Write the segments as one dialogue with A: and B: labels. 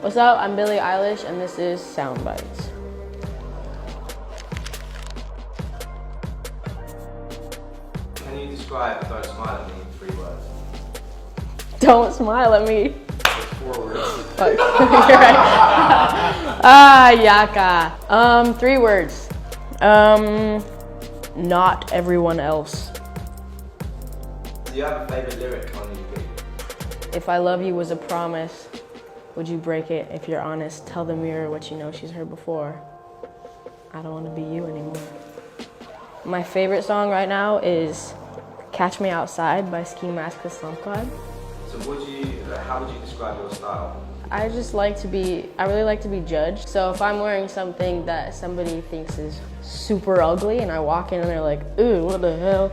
A: What's up? I'm Billie Eilish, and this is Sound Bites.
B: Can you describe Don't Smile at Me in 3 words?
A: Don't smile at me.
B: It's 4 words.
A: Fuck. You're right. Yaka. 3 words. Not everyone else.
B: Do you have a favourite lyric on your beat?
A: If I love you was a promise, would you break it? If you're honest, tell the mirror what you know she's heard before. I don't want to be you anymore. My favorite song right now is Catch Me Outside by Ski Mask the Slump God.
B: So how would you describe your style?
A: I really like to be judged. So if I'm wearing something that somebody thinks is super ugly and I walk in and they're like, ooh, what the hell?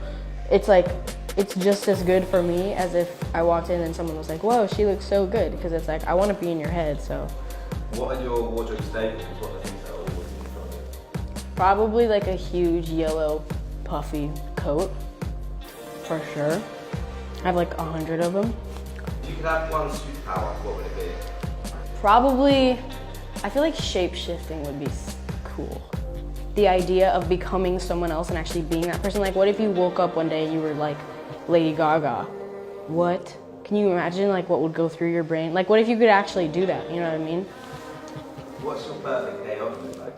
A: It's like, it's just as good for me as if I walked in and someone was like, whoa, she looks so good. Because it's like, I want to be in your head, so.
B: What are your wardrobe staples? What are the things that are always in front of you?
A: Probably like a huge yellow puffy coat, for sure. I have like 100 of them.
B: If you could have one superpower, what would it be?
A: Probably, I feel like shape-shifting would be cool. The idea of becoming someone else and actually being that person. Like, what if you woke up one day and you were like Lady Gaga? What? Can you imagine like what would go through your brain? Like, what if you could actually do that? You know what I mean?
B: What's your perfect day off look like?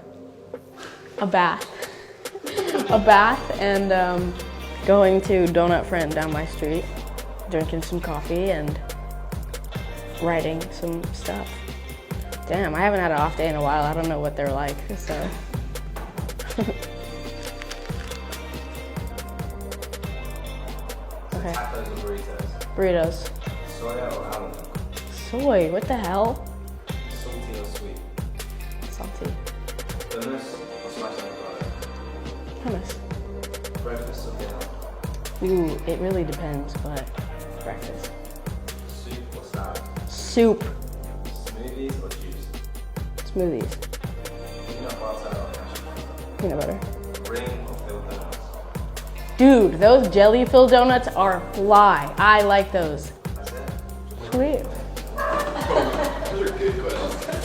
A: A bath. A bath and going to Donut Friend down my street, drinking some coffee and writing some stuff. Damn, I haven't had an off day in a while. I don't know what they're like, so. Okay.
B: Tacos or burritos?
A: Burritos.
B: Soya or almond?
A: Soy, what the hell?
B: Salty or sweet?
A: Salty.
B: Hummus or smashed avocado?
A: Hummus.
B: Breakfast or dinner?
A: Ooh, it really depends, but breakfast.
B: Soup or salad?
A: Soup.
B: Smoothies or juice?
A: Smoothies.
B: Peanut butter or cashew butter?
A: Peanut butter.
B: Ring or filled donuts?
A: Dude, those jelly-filled donuts are fly. I like those.
B: That's it.
A: Sweet.
B: Those are good questions.